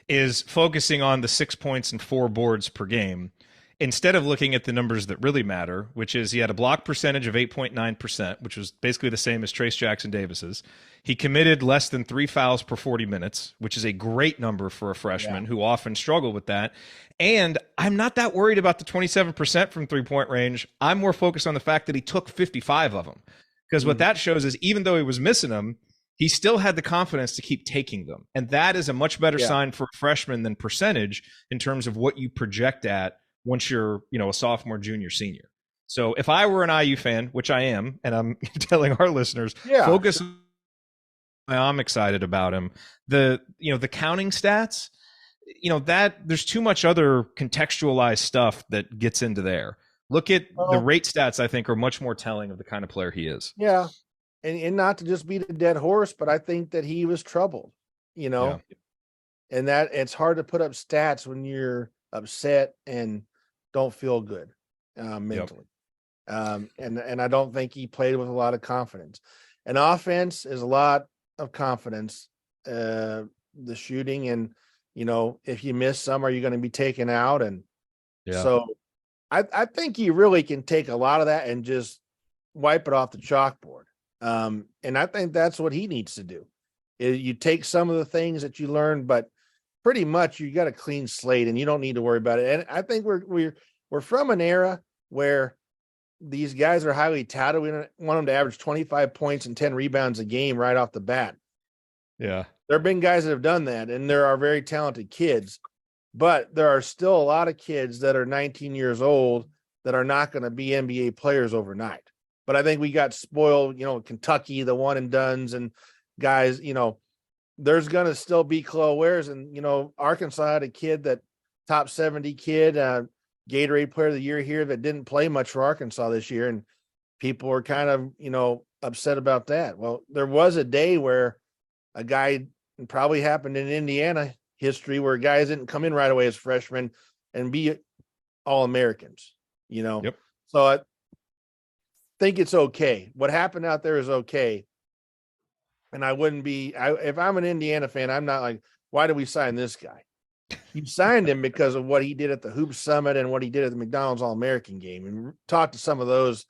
A: is focusing on the 6 points and 4 boards per game instead of looking at the numbers that really matter, which is he had a block percentage of 8.9%, which was basically the same as Trace Jackson Davis's. He committed less than 3 fouls per 40 minutes, which is a great number for a freshman who often struggle with that. And I'm not that worried about the 27% from three-point range. I'm more focused on the fact that he took 55 of them. Because what that shows is even though he was missing them, he still had the confidence to keep taking them. And that is a much better sign for a freshman than percentage in terms of what you project at once you're, a sophomore, junior, senior. So if I were an IU fan, which I am, and I'm telling our listeners, focus on I'm excited about him. The counting stats, that there's too much other contextualized stuff that gets into there. Look at the rate stats, I think, are much more telling of the kind of player he is.
B: Yeah. And not to just beat a dead horse, but I think that he was troubled, and that it's hard to put up stats when you're upset and don't feel good mentally. And I don't think he played with a lot of confidence. An offense is a lot of confidence, the shooting, and if you miss some, are you going to be taken out? And so I think you really can take a lot of that and just wipe it off the chalkboard. And I think that's what he needs to do. You take some of the things that you learned, but pretty much you got a clean slate and you don't need to worry about it. And I think we're from an era where these guys are highly touted. We don't want them to average 25 points and 10 rebounds a game right off the bat.
A: Yeah.
B: There have been guys that have done that, and there are very talented kids, but there are still a lot of kids that are 19 years old that are not going to be NBA players overnight. But I think we got spoiled, Kentucky, the one and dones, and guys, there's going to still be Kel'el Wares, and, Arkansas had a kid that top 70 kid, Gatorade player of the year here that didn't play much for Arkansas this year. And people were kind of, upset about that. Well, there was a day where a guy, and probably happened in Indiana history, where guys didn't come in right away as freshmen and be All-Americans,
A: Yep.
B: So I think it's okay. What happened out there is okay. And I wouldn't be, if I'm an Indiana fan, I'm not like, why did we sign this guy? You signed him because of what he did at the Hoop Summit and what he did at the McDonald's All-American game, and talked to some of those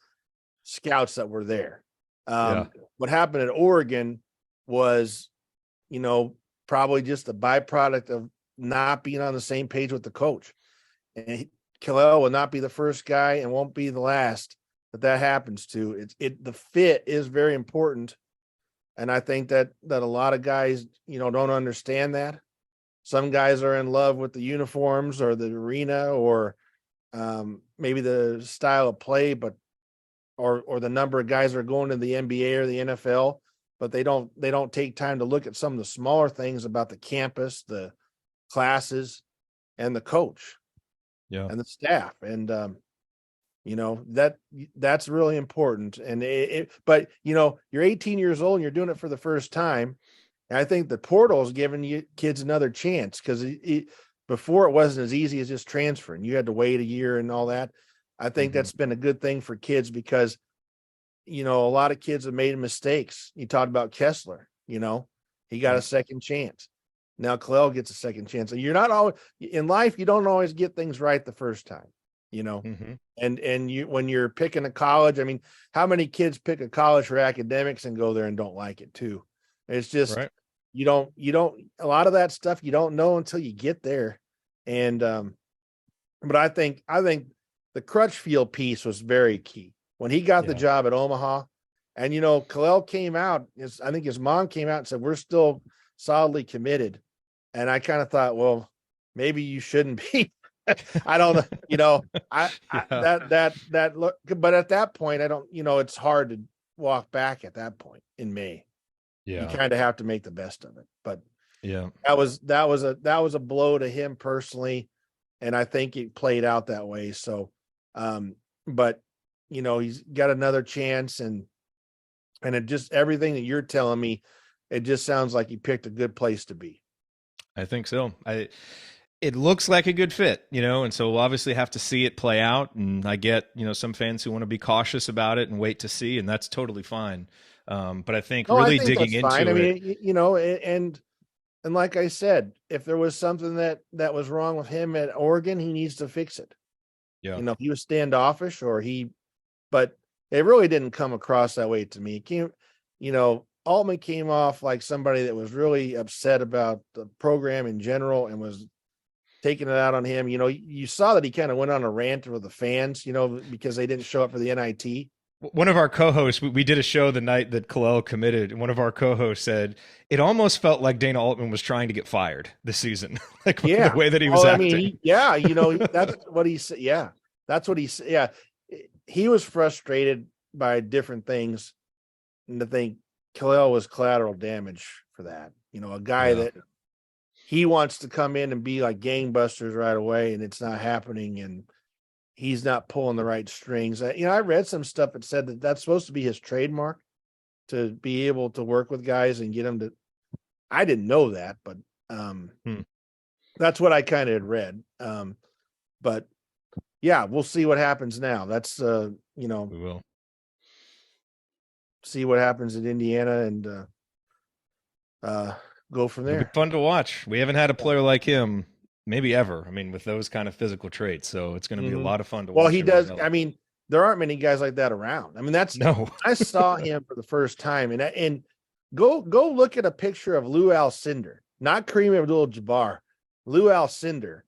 B: scouts that were there. What happened at Oregon was, probably just a byproduct of not being on the same page with the coach. And Kel'el will not be the first guy and won't be the last that happens to. The fit is very important. And I think that a lot of guys, don't understand that. Some guys are in love with the uniforms or the arena or maybe the style of play, but or the number of guys that are going to the NBA or the NFL, but they don't take time to look at some of the smaller things about the campus, the classes, and the coach, and the staff. And that's really important. And but you're 18 years old and you're doing it for the first time. And I think the portal is giving you kids another chance, because before it wasn't as easy as just transferring. You had to wait a year and all that. I think that's been a good thing for kids, because, a lot of kids have made mistakes. You talked about Kessler, he got a second chance. Now Kel'el gets a second chance. And you're not always in life, you don't always get things right the first time, and you, when you're picking a college, I mean, how many kids pick a college for academics and go there and don't like it too? It's just, you don't, a lot of that stuff you don't know until you get there. And, but I think the Crutchfield piece was very key when he got the job at Omaha. And, Kel'el came out, I think his mom came out and said, we're still solidly committed. And I kind of thought, well, maybe you shouldn't be, I don't know,
A: Yeah.
B: that look, but at that point, I don't, it's hard to walk back at that point in May. You
A: Yeah.
B: kind of have to make the best of it. But
A: Yeah.
B: that was a blow to him personally, and I think it played out that way. So, but he's got another chance, and it just everything that you're telling me, it just sounds like he picked a good place to be.
A: I think so. It looks like a good fit, and so we'll obviously have to see it play out. And I get, some fans who want to be cautious about it and wait to see, and that's totally fine. But I think
B: No, I
A: really
B: think
A: digging
B: that's fine.
A: into
B: I
A: it.
B: mean, and like I said, if there was something that was wrong with him at Oregon, he needs to fix it.
A: Yeah.
B: If he was standoffish but it really didn't come across that way to me. Altman came off like somebody that was really upset about the program in general and was taking it out on him. You saw that he kind of went on a rant with the fans, because they didn't show up for the NIT.
A: One of our co-hosts, we did a show the night that Kel'el committed, and one of our co-hosts said it almost felt like Dana Altman was trying to get fired this season, like the way that he was acting.
B: That's what he said. Yeah, that's what he said. Yeah, he was frustrated by different things, and I think Kel'el was collateral damage for that. A guy that he wants to come in and be like gangbusters right away, and it's not happening, and he's not pulling the right strings. I read some stuff that said that that's supposed to be his trademark, to be able to work with guys and get them to. I didn't know that, but that's what I kind of had read. But yeah, we'll see what happens now. That's
A: We will
B: see what happens in Indiana and go from
A: It'll be
B: there.
A: fun to watch. We haven't had a player like him maybe ever. I mean, with those kind of physical traits, so it's going to be a lot of fun to watch.
B: Well, he does. I mean, there aren't many guys like that around. I mean,
A: no.
B: I saw him for the first time, and go look at a picture of Lou Alcindor, not Kareem Abdul-Jabbar, Lou Alcindor,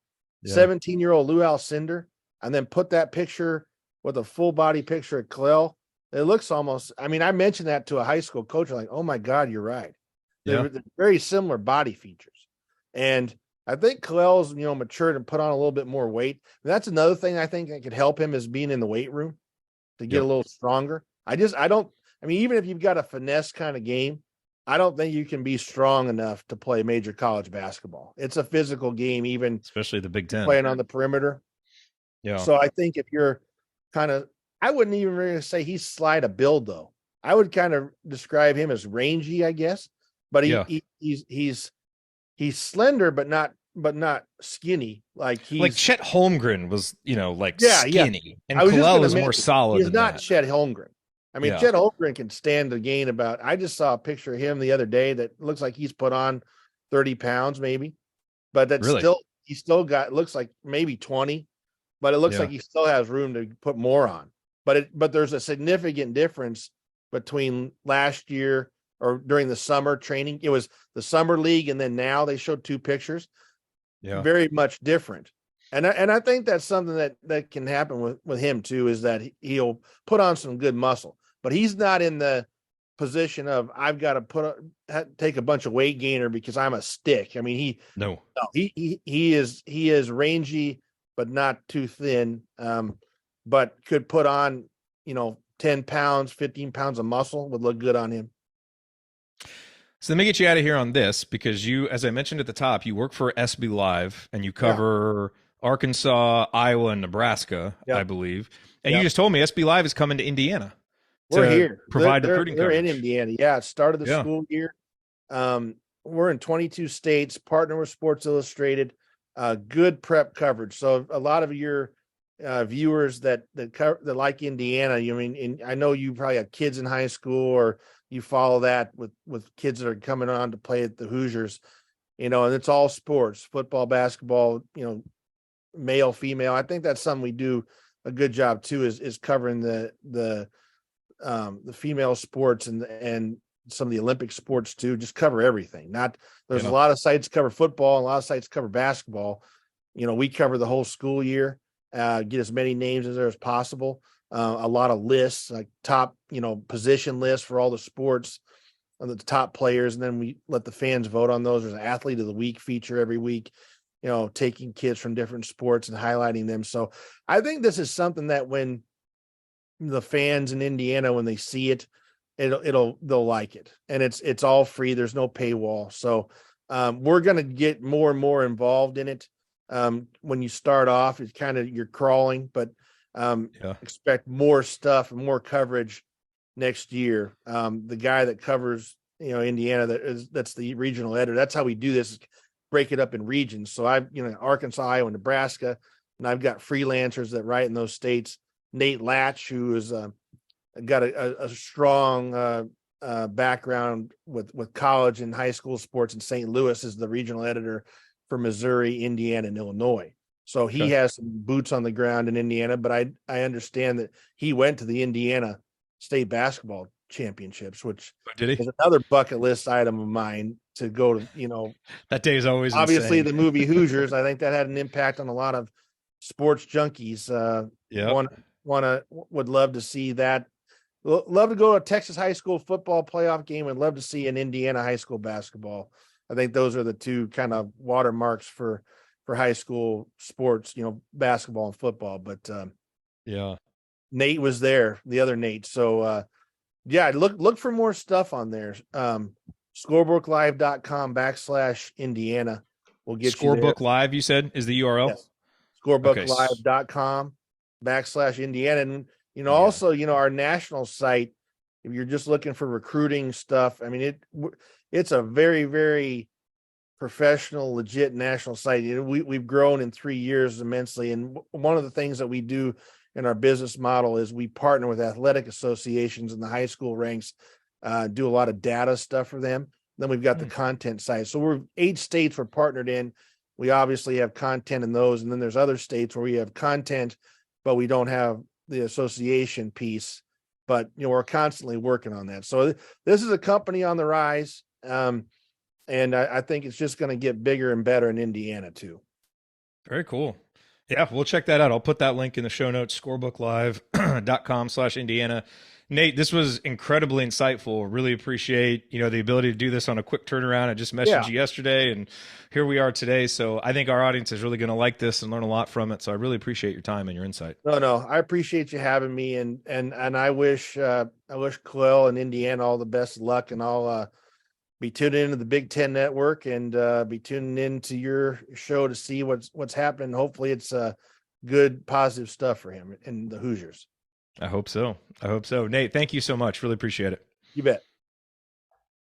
B: 17-year-old Lou Alcindor, and then put that picture with a full body picture of Kel'el. It looks almost. I mean, I mentioned that to a high school coach. Like, oh my God, you're right. They're very similar body features, and I think Kel'el's, matured and put on a little bit more weight. And that's another thing I think that could help him is being in the weight room to get a little stronger. Even if you've got a finesse kind of game, I don't think you can be strong enough to play major college basketball. It's a physical game, even
A: especially the Big Ten
B: playing on the perimeter.
A: Yeah.
B: So I think if you're I wouldn't even really say he's slight of build though. I would kind of describe him as rangy, I guess. But he's slender, but not skinny. Like
A: Chet Holmgren was, skinny, and
B: Kel'el
A: is more solid.
B: He's not Chet Holmgren. I mean, Chet Holmgren can stand to gain about. I just saw a picture of him the other day that looks like he's put on 30 pounds, maybe, but that's he still got looks like maybe 20, but it looks like he still has room to put more on. But there's a significant difference between last year or during the summer training. It was the summer league, and then now they showed two pictures. Yeah, very much different. And I think that's something that can happen with him too, is that he'll put on some good muscle, but he's not in the position of I've got to take a bunch of weight gainer because I'm a stick. I mean, he is rangy, but not too thin. But could put on, 10 pounds, 15 pounds of muscle would look good on him.
A: So let me get you out of here on this, because you, as I mentioned at the top, you work for SBLive and you cover Arkansas, Iowa, and Nebraska, I believe. And you just told me SBLive is coming to Indiana.
B: We're here.
A: Provide recruiting
B: coverage.
A: They're
B: in Indiana. Yeah, it started the school year. We're in 22 states, partner with Sports Illustrated, good prep coverage. So a lot of your viewers that like Indiana, I know you probably have kids in high school, or you follow that with kids that are coming on to play at the Hoosiers, and it's all sports, football, basketball, male, female. I think that's something we do a good job too, is covering the female sports and some of the Olympic sports too. Just cover everything. There's a lot of sites cover football, and a lot of sites cover basketball. We cover the whole school year, get as many names as there as possible. A lot of lists, like top, position lists for all the sports, the top players, and then we let the fans vote on those. There's an athlete of the week feature every week. taking kids from different sports and highlighting them. So I think this is something that when the fans in Indiana, when they see it, they'll like it. And it's all free. There's no paywall. So we're going to get more and more involved in it. When you start off, it's kind of, you're crawling, but expect more stuff and more coverage next year. The guy that covers, Indiana, that's the regional editor. That's how we do this, break it up in regions. So I've, Arkansas, Iowa, Nebraska, and I've got freelancers that write in those states. Nate Latch, who is got a strong background with college and high school sports in St. Louis, is the regional editor for Missouri, Indiana, and Illinois. So he has some boots on the ground in Indiana, but I understand that he went to the Indiana State Basketball Championships, which is another bucket list item of mine to go to,
A: that day is always
B: obviously
A: insane.
B: The movie Hoosiers. I think that had an impact on a lot of sports junkies. Would love to see that. Love to go to a Texas high school football playoff game, and love to see an Indiana high school basketball. I think those are the two kind of watermarks for high school sports, basketball and football. But Nate was there, the other Nate. So look for more stuff on there. Scorebooklive.com/Indiana will get you there.
A: Scorebook Live, you said, is the URL?
B: Yes. Scorebooklive.com/Indiana. And also, our national site, if you're just looking for recruiting stuff, I mean, it's a very, very professional, legit national site. We've grown in 3 years immensely. And one of the things that we do in our business model is we partner with athletic associations in the high school ranks, do a lot of data stuff for them. Then we've got the content side. So we're 8 states we're partnered in. We obviously have content in those. And then there's other states where we have content, but we don't have the association piece. But, we're constantly working on that. So this is a company on the rise. And I think it's just going to get bigger and better in Indiana too.
A: Very cool. Yeah, we'll check that out. I'll put that link in the show notes, scorebooklive.com/Indiana. Nate, this was incredibly insightful. Really appreciate, the ability to do this on a quick turnaround. I just messaged you yesterday, and here we are today. So I think our audience is really going to like this and learn a lot from it. So I really appreciate your time and your insight.
B: No, I appreciate you having me, and I wish Kel'el and Indiana all the best of luck, and I'll be tuning into the Big Ten Network and be tuning into your show to see what's happening. Hopefully, it's good, positive stuff for him and the Hoosiers.
A: I hope so. Nate, thank you so much. Really appreciate it.
B: You bet.